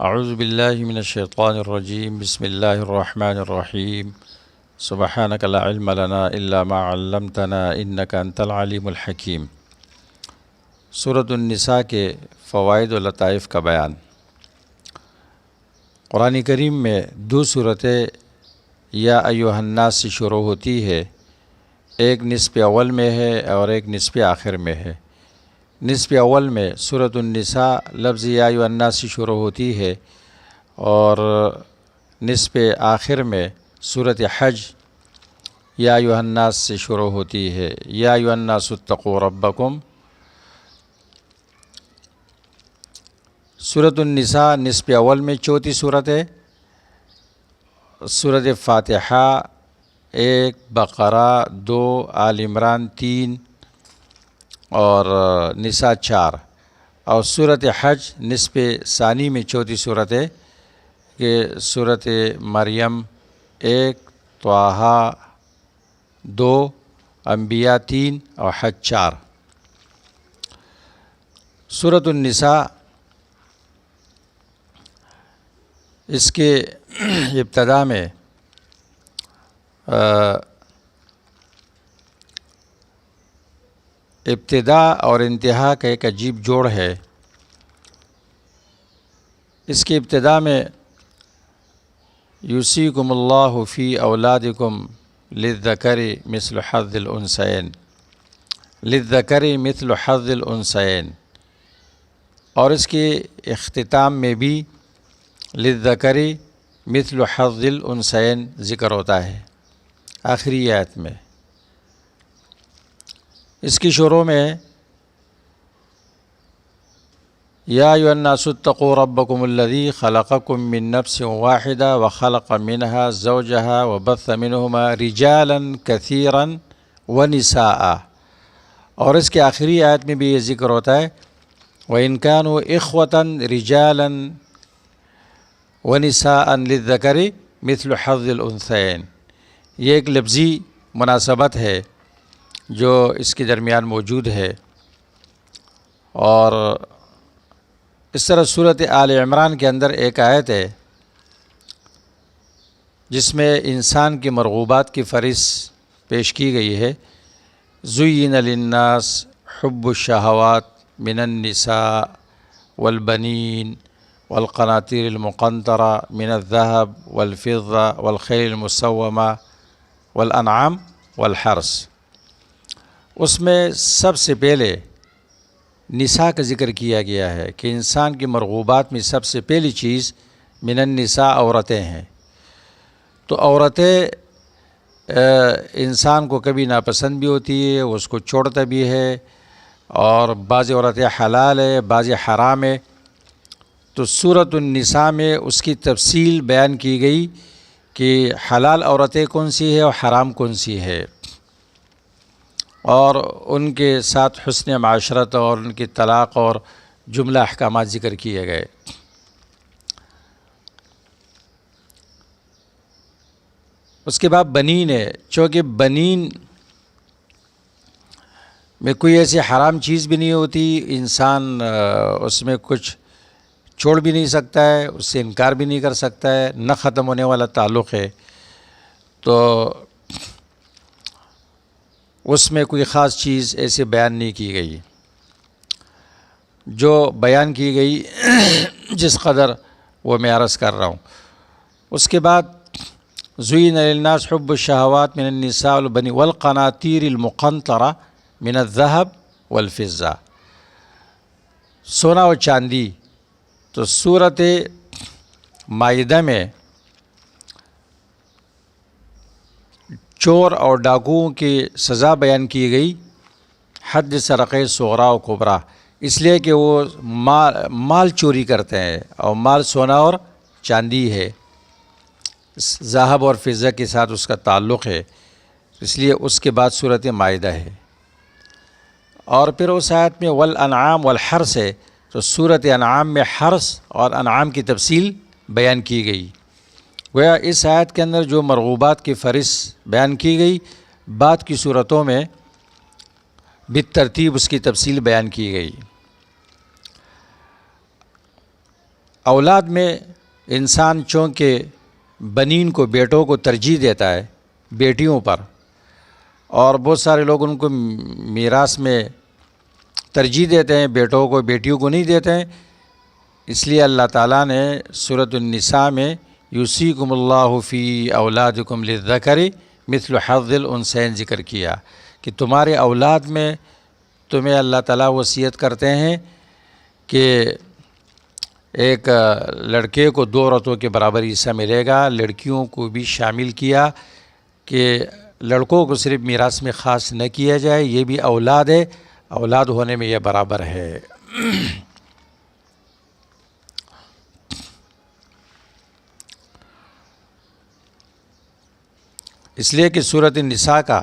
اعوذ باللہ من الشیطان الرجیم بسم اللہ الرحمن الرحیم سبحانک لا علم لنا الا ما علمتنا انک انت العلیم الحکیم۔ سورۃ النساء کے فوائد و لطائف کا بیان۔ قرآن کریم میں دو صورتیں یا ایھا الناس سے شروع ہوتی ہے، ایک نصف اول میں ہے اور ایک نصف آخر میں ہے۔ نصف اول میں سورۃ النساء لفظ یا ایھا الناس سے شروع ہوتی ہے، اور نصف آخر میں سورۃ حج یا ایھا الناس سے شروع ہوتی ہے، یا ایھا الناس اتقوا ربکم۔ سورۃ النساء نصف اول میں چوتھی صورت ہے۔ سورۃ فاتحہ 1، بقرہ 2، آل عمران 3 اور نساء 4، اور سورۃ حج نصف ثانی میں چوتھی صورت ہے کہ سورۃ مریم 1، طٰہٰ 2، انبیاء 3 اور حج 4۔ سورۃ النساء اس کے ابتدا میں ابتدا اور انتہا کا ایک عجیب جوڑ ہے۔ اس کی ابتدا میں یوصیکم اللہ فی اولادکم للذکر مثل حظ الانثیین، للذکر مثل حظ الانثیین، اور اس کے اختتام میں بھی للذکر مثل حظ الانثیین ذکر ہوتا ہے آخری آیت میں۔ اس کی شروع میں یا ایھا الناس اتقوا ربکم الذی خلقکم من نفس واحدہ وخلق منها زوجها وبث منہما رجالا کثیرا ونساء، اور اس کے آخری آیت میں بھی یہ ذکر ہوتا ہے وَإِن كَانُوا إِخْوَةً رِجَالًا وَنِسَاءً لِلذَّكَرِ مِثْلُ حَظِّ الْأُنثَيَيْنِ۔ یہ ایک لفظی مناسبت ہے جو اس کے درمیان موجود ہے، اور اس طرح صورت آل عمران کے اندر ایک آیت ہے جس میں انسان کی مرغوبات کی فہرست پیش کی گئی ہے۔ زُيِّنَ لِلنَّاسِ حُبُّ الشَّهَوَاتِ مِنَ النِّسَاءِ وَالْبَنِينَ والقناطیر المقنطرہ من الذهب والفضة والخیل المسومة والانعام والحرث۔ اس میں سب سے پہلے نساء کا ذکر کیا گیا ہے کہ انسان کی مرغوبات میں سب سے پہلی چیز من النساء عورتیں ہیں۔ تو عورتیں انسان کو کبھی ناپسند بھی ہوتی ہے، اس کو چھوڑتا بھی ہے، اور بعض عورتیں حلال ہے، بعض حرام ہے۔ تو سورۃ النساء میں اس کی تفصیل بیان کی گئی کہ حلال عورتیں کون سی ہے اور حرام کون سی ہے، اور ان کے ساتھ حسن معاشرت اور ان کی طلاق اور جملہ احکامات ذکر کیے گئے۔ اس کے بعد بنین ہے، چونکہ بنین میں کوئی ایسی حرام چیز بھی نہیں ہوتی، انسان اس میں کچھ چھوڑ بھی نہیں سکتا ہے، اس سے انکار بھی نہیں کر سکتا ہے، نہ ختم ہونے والا تعلق ہے، تو اس میں کوئی خاص چیز ایسے بیان نہیں کی گئی۔ جو بیان کی گئی جس قدر وہ میں عرض کر رہا ہوں۔ اس کے بعد زُيِّنَ لِلنَّاسِ حُبُّ الشَّهَوَاتِ مِنَ النِّسَاءِ وَالْبَنِينَ وَالْقَنَاطِيرِ الْمُقَنطَرَةِ مِنَ الذَّهَبِ وَالْفِضَّةِ، سونا اور چاندی۔ تو سورۃ مائدہ میں چور اور ڈاکوؤں کی سزا بیان کی گئی، حد سرقہ صغریٰ و کبریٰ، اس لیے کہ وہ مال چوری کرتے ہیں، اور مال سونا اور چاندی ہے، ذهب اور فضہ کے ساتھ اس کا تعلق ہے، اس لیے اس کے بعد سورۃ مائدہ ہے۔ اور پھر اس آیت میں والانعام والحرث ہے، تو سورۃ انعام میں حرث اور انعام کی تفصیل بیان کی گئی۔ گویا اس آیت کے اندر جو مرغوبات کی فہرست بیان کی گئی، بعد کی صورتوں میں بالترتیب اس کی تفصیل بیان کی گئی۔ اولاد میں انسان چونکہ بنین کو بیٹوں کو ترجیح دیتا ہے بیٹیوں پر، اور بہت سارے لوگ ان کو میراث میں ترجیح دیتے ہیں، بیٹوں کو بیٹیوں کو نہیں دیتے ہیں، اس لیے اللہ تعالیٰ نے سورۃ النساء میں یوصیکم اللہ فی اولادکم للذکر مثل حظ الانثیین ذکر کیا کہ تمہارے اولاد میں تمہیں اللہ تعالیٰ وصیت کرتے ہیں کہ ایک لڑکے کو 2 عورتوں کے برابر حصہ ملے گا، لڑکیوں کو بھی شامل کیا کہ لڑکوں کو صرف میراث میں خاص نہ کیا جائے، یہ بھی اولاد ہے، اولاد ہونے میں یہ برابر ہے۔ اس لیے کہ سورۃ النساء کا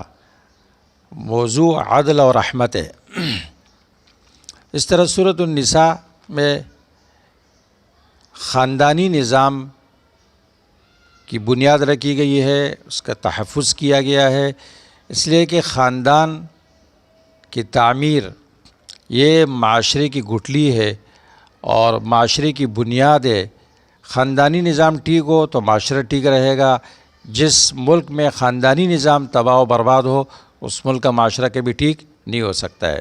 موضوع عدل اور رحمت ہے۔ اس طرح سورۃ النساء میں خاندانی نظام کی بنیاد رکھی گئی ہے، اس کا تحفظ کیا گیا ہے، اس لیے کہ خاندان کی تعمیر یہ معاشرے کی گٹھلی ہے اور معاشرے کی بنیاد ہے۔ خاندانی نظام ٹھیک ہو تو معاشرہ ٹھیک رہے گا۔ جس ملک میں خاندانی نظام تباہ و برباد ہو اس ملک کا معاشرہ کبھی ٹھیک نہیں ہو سکتا ہے۔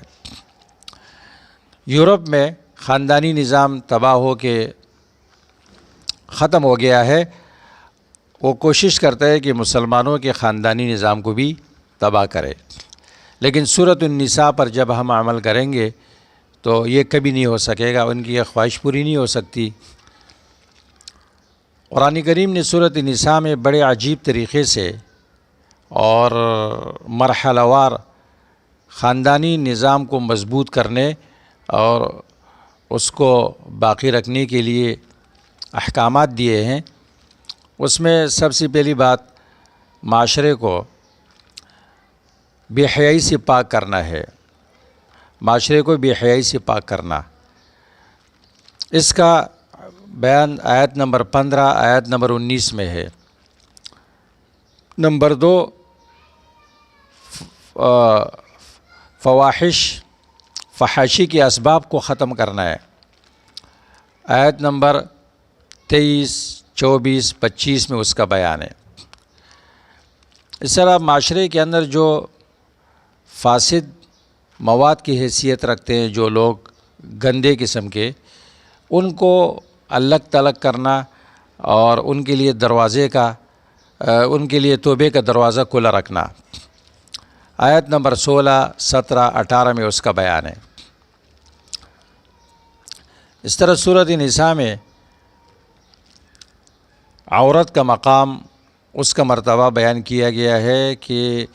یورپ میں خاندانی نظام تباہ ہو کے ختم ہو گیا ہے، وہ کوشش کرتا ہے کہ مسلمانوں کے خاندانی نظام کو بھی تباہ کرے، لیکن سورۃ النساء پر جب ہم عمل کریں گے تو یہ کبھی نہیں ہو سکے گا، ان کی یہ خواہش پوری نہیں ہو سکتی۔ قرآن کریم نے سورۃ النساء میں بڑے عجیب طریقے سے اور مرحلہ وار خاندانی نظام کو مضبوط کرنے اور اس کو باقی رکھنے کے لیے احکامات دیے ہیں۔ اس میں سب سے پہلی بات معاشرے کو بے حیائی سے پاک کرنا ہے، معاشرے کو بے حیائی سے پاک کرنا۔ اس کا بیان آیت نمبر 15 آیت نمبر 19 میں ہے۔ نمبر 2 فحاشی کے اسباب کو ختم کرنا ہے، آیت نمبر 23 24 25 میں اس کا بیان ہے۔ اس طرح معاشرے کے اندر جو فاسد مواد کی حیثیت رکھتے ہیں، جو لوگ گندے قسم کے، ان کو الگ تلگ کرنا اور ان کے لیے ان کے لیے توبے کا دروازہ کھلا رکھنا، آیت نمبر 16 17 18 میں اس کا بیان ہے۔ اس طرح سورۃ النساء میں عورت کا مقام، اس کا مرتبہ بیان کیا گیا ہے کہ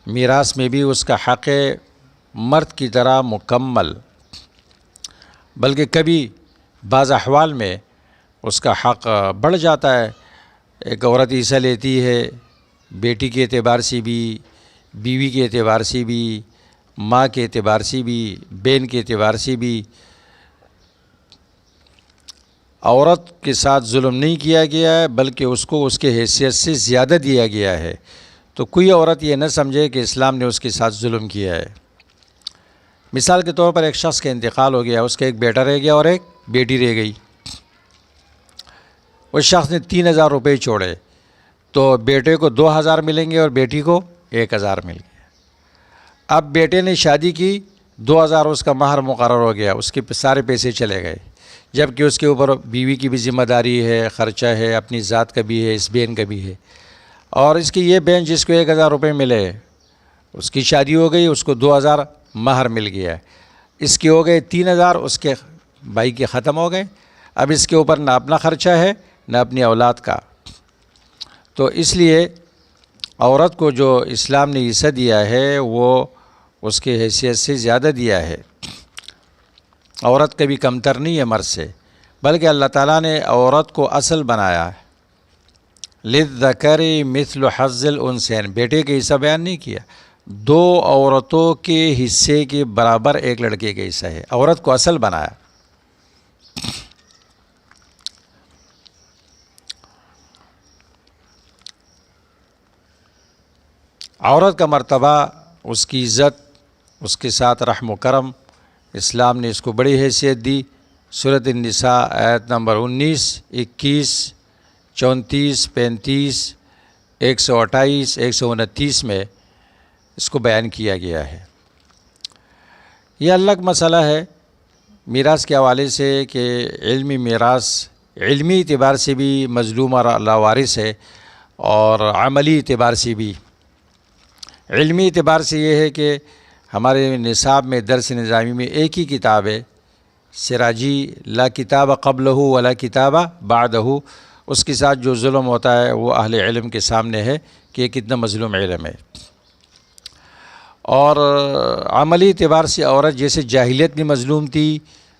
میراث میں بھی اس کا حق ہے مرد کی طرح مکمل، بلکہ کبھی بعض احوال میں اس کا حق بڑھ جاتا ہے۔ ایک عورت حصہ لیتی ہے بیٹی کے اعتبار سے بھی، بیوی کے اعتبار سے بھی، ماں کے اعتبار سے بھی، بہن کے اعتبار سے بھی۔ عورت کے ساتھ ظلم نہیں کیا گیا ہے، بلکہ اس کو اس کے حیثیت سے زیادہ دیا گیا ہے، تو کوئی عورت یہ نہ سمجھے کہ اسلام نے اس کے ساتھ ظلم کیا ہے۔ مثال کے طور پر ایک شخص کا انتقال ہو گیا، اس کا ایک بیٹا رہ گیا اور ایک بیٹی رہ گئی۔ اس شخص نے 3000 روپے چھوڑے، تو بیٹے کو 2000 ملیں گے اور بیٹی کو 1000 مل گیا۔ اب بیٹے نے شادی کی، 2000 اس کا مہر مقرر ہو گیا، اس کے سارے پیسے چلے گئے، جبکہ اس کے اوپر بیوی کی بھی ذمہ داری ہے، خرچہ ہے، اپنی ذات کا بھی ہے، اس بہن کا بھی ہے۔ اور اس کی یہ بہن جس کو 1000 روپے ملے، اس کی شادی ہو گئی، اس کو 2000 مہر مل گیا، اس کے ہو گئے 3000، اس کے بھائی کے ختم ہو گئے۔ اب اس کے اوپر نہ اپنا خرچہ ہے نہ اپنی اولاد کا۔ تو اس لیے عورت کو جو اسلام نے حصہ دیا ہے وہ اس کی حیثیت سے زیادہ دیا ہے۔ عورت کبھی کمتر نہیں ہے مرد سے، بلکہ اللہ تعالیٰ نے عورت کو اصل بنایا ہے۔ للذکر مثل حظ الانثیین، بیٹے کے حصہ بیان نہیں کیا، 2 عورتوں کے حصے کے برابر ایک لڑکے کا حصہ ہے، عورت کو اصل بنایا۔ عورت کا مرتبہ، اس کی عزت، اس کے ساتھ رحم و کرم، اسلام نے اس کو بڑی حیثیت دی۔ سورۃ النساء آیت نمبر 19، 21، 34، 35، 128، 129 میں اس کو بیان کیا گیا ہے۔ یہ الگ مسئلہ ہے میراث کے حوالے سے کہ علمی میراث علمی اعتبار سے بھی مظلوم اور لاوارث ہے، اور عملی اعتبار سے بھی۔ علمی اعتبار سے یہ ہے کہ ہمارے نصاب میں درس نظامی میں ایک ہی کتاب ہے، سراجی، لا کتاب قبلہ ولا کتاب بعدہ، اس کے ساتھ جو ظلم ہوتا ہے وہ اہل علم کے سامنے ہے کہ یہ کتنا مظلوم علم ہے۔ اور عملی اعتبار سے عورت جیسے جاہلیت میں مظلوم تھی،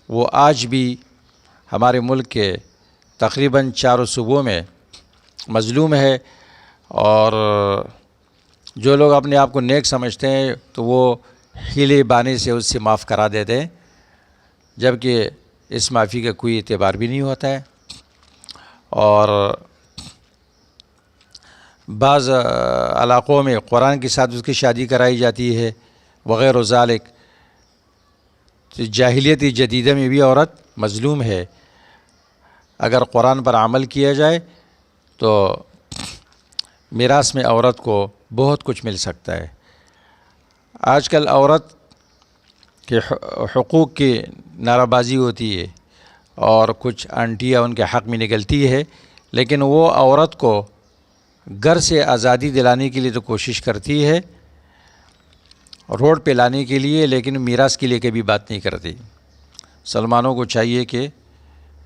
وہ آج بھی ہمارے ملک کے تقریباً 4 صوبوں میں مظلوم ہے، اور جو لوگ اپنے آپ کو نیک سمجھتے ہیں تو وہ ہیلے بانے سے اس سے معاف کرا دیتے ہیں، جبکہ اس معافی کا کوئی اعتبار بھی نہیں ہوتا ہے۔ اور بعض علاقوں میں قرآن کے ساتھ اس کی شادی کرائی جاتی ہے وغیرہ ذالک۔ جاہلیت جدیدہ میں بھی عورت مظلوم ہے۔ اگر قرآن پر عمل کیا جائے تو میراث میں عورت کو بہت کچھ مل سکتا ہے۔ آج کل عورت کے حقوق کی نعرہ بازی ہوتی ہے اور کچھ آنٹیاں ان کے حق میں نکلتی ہے، لیکن وہ عورت کو گھر سے آزادی دلانے کے لیے تو کوشش کرتی ہے، روڈ پہ لانے کے لیے، لیکن میراث کے لیے کبھی بات نہیں کرتی۔ مسلمانوں کو چاہیے کہ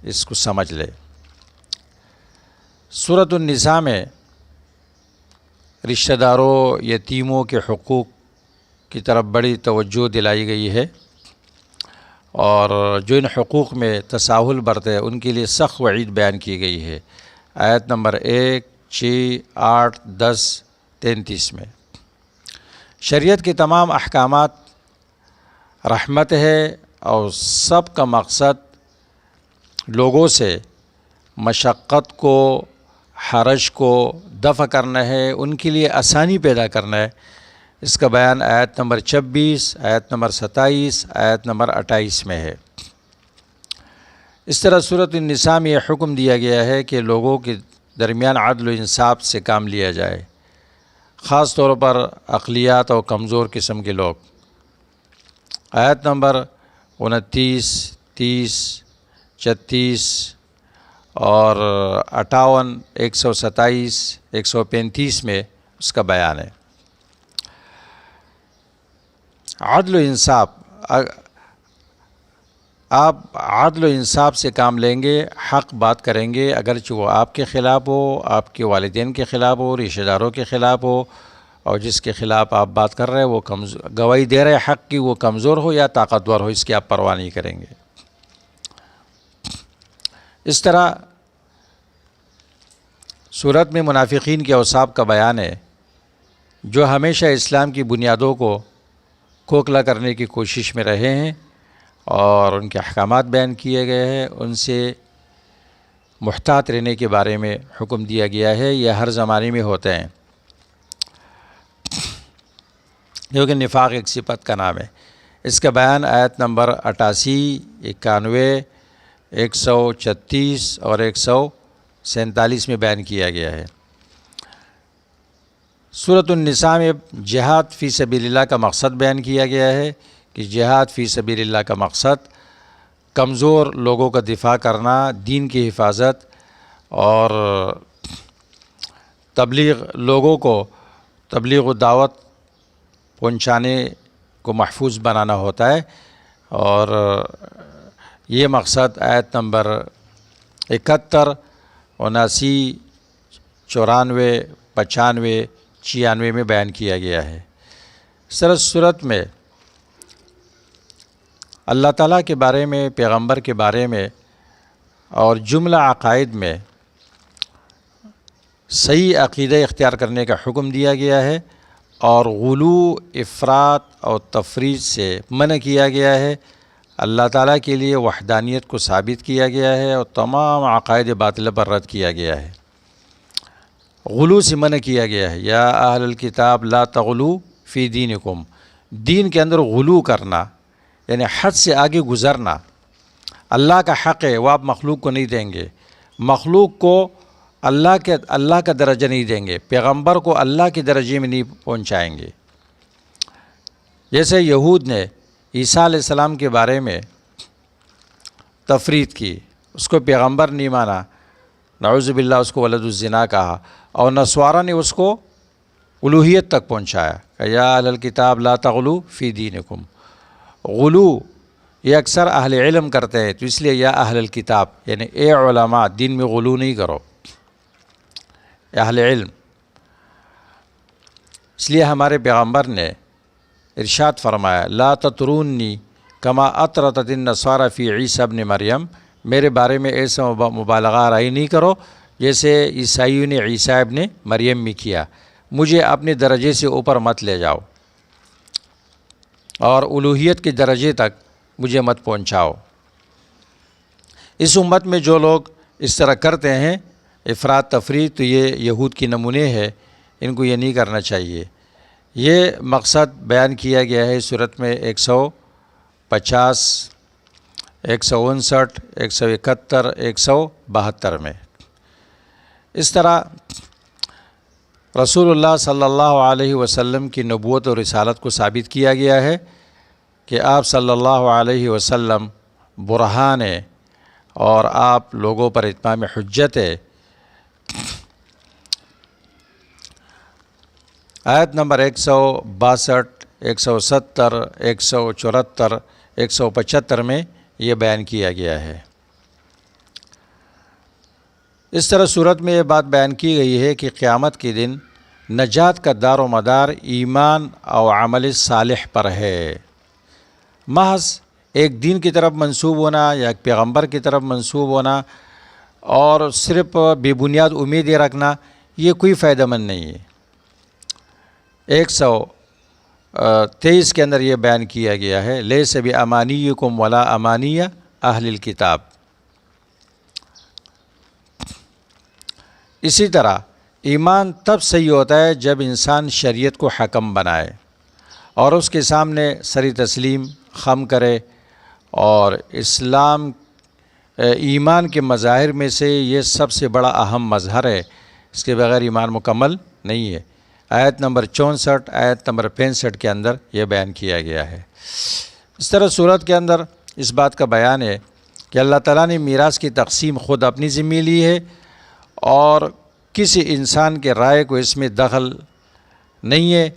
اس کو سمجھ لے۔ سورۃ النساء میں رشتہ داروں، یتیموں کے حقوق کی طرف بڑی توجہ دلائی گئی ہے، اور جو ان حقوق میں تساہل برتے ہیں ان کے لیے سخت وعید بیان کی گئی ہے۔ آیت نمبر 1، 6، 8، 10، 33 میں شریعت کے تمام احکامات رحمت ہے، اور سب کا مقصد لوگوں سے مشقت کو، حرج کو دفع کرنا ہے، ان کے لیے آسانی پیدا کرنا ہے۔ اس کا بیان آیت نمبر 26، آیت نمبر 27، آیت نمبر 28 میں ہے۔ اس طرح سورۃ النساء میں یہ حکم دیا گیا ہے کہ لوگوں کے درمیان عدل و انصاف سے کام لیا جائے، خاص طور پر اقلیت اور کمزور قسم کے لوگ۔ آیت نمبر 29، 30، 36 اور 58، 127، 135 میں اس کا بیان ہے۔ عدل و انصاف، آپ عدل و انصاف سے کام لیں گے، حق بات کریں گے، اگرچہ وہ آپ کے خلاف ہو، آپ کے والدین کے خلاف ہو، رشتہ داروں کے خلاف ہو، اور جس کے خلاف آپ بات کر رہے ہیں وہ گواہی دے رہے حق کی، وہ کمزور ہو یا طاقتور ہو، اس کی آپ پرواہ نہیں کریں گے۔ اس طرح سورت میں منافقین کے اوصاف کا بیان ہے، جو ہمیشہ اسلام کی بنیادوں کو کھوکھلا کرنے کی کوشش میں رہے ہیں، اور ان کے احکامات بیان کیے گئے ہیں، ان سے محتاط رہنے کے بارے میں حکم دیا گیا ہے۔ یہ ہر زمانے میں ہوتے ہیں، کیونکہ نفاق ایک صفت کا نام ہے۔ اس کا بیان آیت نمبر 88، 91، 136 اور 147 میں بیان کیا گیا ہے۔ سورۃ النساء میں جہاد فی سبیل اللہ کا مقصد بیان کیا گیا ہے کہ جہاد فی سبیل اللہ کا مقصد کمزور لوگوں کا دفاع کرنا، دین کی حفاظت اور لوگوں کو تبلیغ و دعوت پہنچانے کو محفوظ بنانا ہوتا ہے، اور یہ مقصد آیت نمبر 71، 79، 94، 95، 96 میں بیان کیا گیا ہے۔ صورت میں اللہ تعالیٰ کے بارے میں، پیغمبر کے بارے میں اور جملہ عقائد میں صحیح عقیدہ اختیار کرنے کا حکم دیا گیا ہے، اور غلو، افراط اور تفریط سے منع کیا گیا ہے۔ اللہ تعالیٰ کے لیے وحدانیت کو ثابت کیا گیا ہے، اور تمام عقائد باطلہ پر رد کیا گیا ہے۔ غلو سے منع کیا گیا ہے، یا اہل الکتاب لا تغلو فی دینکم، دین کے اندر غلو کرنا یعنی حد سے آگے گزرنا، اللہ کا حق ہے وہ آپ مخلوق کو نہیں دیں گے، مخلوق کو اللہ کا درجہ نہیں دیں گے، پیغمبر کو اللہ کے درجے میں نہیں پہنچائیں گے۔ جیسے یہود نے عیسیٰ علیہ السلام کے بارے میں تفرید کی، اس کو پیغمبر نہیں مانا، نعوذ باللہ اس کو ولد الزنا کہا، اور نصارہ نے اس کو الوہیت تک پہنچایا کہ یا اہل الکتاب لا تغلو فی دینکم۔ غلو یہ اکثر اہل علم کرتے ہیں، تو اس لیے یا اہل الکتاب یعنی اے علماء دین میں غلو نہیں کرو، اہل علم۔ اس لیے ہمارے پیغمبر نے ارشاد فرمایا لا تطرونی کما اطرت النصارى فی عیسی ابن مریم، میرے بارے میں ایسا مبالغہ آرائی نہیں کرو جیسے عیسائیوں نے عیسیٰ ابن مریم میں کیا، مجھے اپنے درجے سے اوپر مت لے جاؤ اور الوہیت کے درجے تک مجھے مت پہنچاؤ۔ اس امت میں جو لوگ اس طرح کرتے ہیں افراط تفریط، تو یہ یہود کی نمونے ہے، ان کو یہ نہیں کرنا چاہیے۔ یہ مقصد بیان کیا گیا ہے سورت میں 150، 159، 171، 172 میں۔ اس طرح رسول اللہ صلی اللہ علیہ وسلم کی نبوت اور رسالت کو ثابت کیا گیا ہے کہ آپ صلی اللہ علیہ وسلم برہان ہے اور آپ لوگوں پر اتمام حجت ہے۔ آیت نمبر 162، 170، 174، 175 میں یہ بیان کیا گیا ہے۔ اس طرح صورت میں یہ بات بیان کی گئی ہے کہ قیامت کے دن نجات کا دار و مدار ایمان اور عمل صالح پر ہے۔ محض ایک دین کی طرف منسوب ہونا یا ایک پیغمبر کی طرف منسوب ہونا اور صرف بے بنیاد امیدیں رکھنا یہ کوئی فائدہ مند نہیں ہے۔ 123 کے اندر یہ بیان کیا گیا ہے لیس بامانیکم ولا امانی اہل الکتاب۔ اسی طرح ایمان تب صحیح ہوتا ہے جب انسان شریعت کو حکم بنائے اور اس کے سامنے سری تسلیم خم کرے، اور اسلام ایمان کے مظاہر میں سے یہ سب سے بڑا اہم مظہر ہے، اس کے بغیر ایمان مکمل نہیں ہے۔ آیت نمبر 64، آیت نمبر 65 کے اندر یہ بیان کیا گیا ہے۔ اس طرح صورت کے اندر اس بات کا بیان ہے کہ اللہ تعالیٰ نے میراث کی تقسیم خود اپنی ذمہ لی ہے اور کسی انسان کے رائے کو اس میں دخل نہیں ہے۔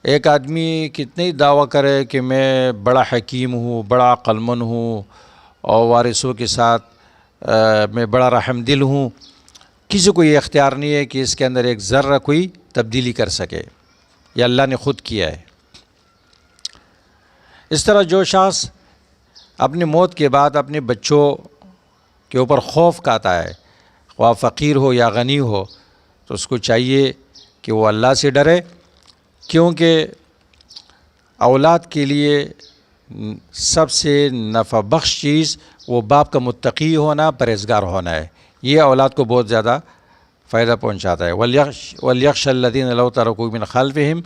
ایک آدمی کتنے دعویٰ کرے کہ میں بڑا حکیم ہوں، بڑا عقل مند ہوں اور وارثوں کے ساتھ میں بڑا رحم دل ہوں، کسی کو یہ اختیار نہیں ہے کہ اس کے اندر ایک ذرہ کوئی تبدیلی کر سکے، یہ اللہ نے خود کیا ہے۔ اس طرح جو شخص اپنی موت کے بعد اپنے بچوں کے اوپر خوف کھاتا ہے، خواہ فقیر ہو یا غنی ہو، تو اس کو چاہیے کہ وہ اللہ سے ڈرے، کیونکہ اولاد کے لیے سب سے نفع بخش چیز وہ باپ کا متقی ہونا، پرہیزگار ہونا ہے، یہ اولاد کو بہت زیادہ فائدہ پہنچاتا ہے۔ وَلْيَخْشَ الَّذِينَ لَوْ تَرَكُوا مِنْ خَلْفِهِمْ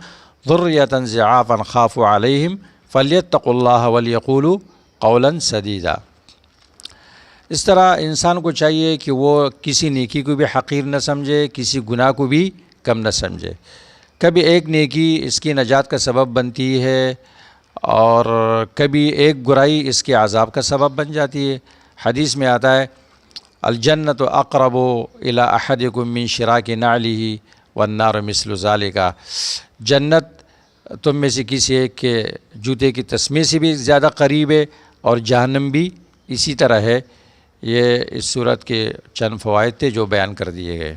ذُرِّيَّةً ضِعَافًا خَافُوا عَلَيْهِمْ فَلْيَتَّقُوا اللَّهَ وَلْيَقُولُوا قَوْلًا سَدِيدًا۔ اس طرح انسان کو چاہیے کہ وہ کسی نیکی کو بھی حقیر نہ سمجھے، کسی گناہ کو بھی کم نہ سمجھے۔ کبھی ایک نیکی اس کی نجات کا سبب بنتی ہے اور کبھی ایک برائی اس کے عذاب کا سبب بن جاتی ہے۔ حدیث میں آتا ہے الجنت اقرب الی احدکم من شراک نعلہ والنار مثل ذالک، جنت تم میں سے کسی ایک کے جوتے کی تسمے سے بھی زیادہ قریب ہے اور جہنم بھی اسی طرح ہے۔ یہ اس صورت کے چند فوائد تھے جو بیان کر دیے گئے۔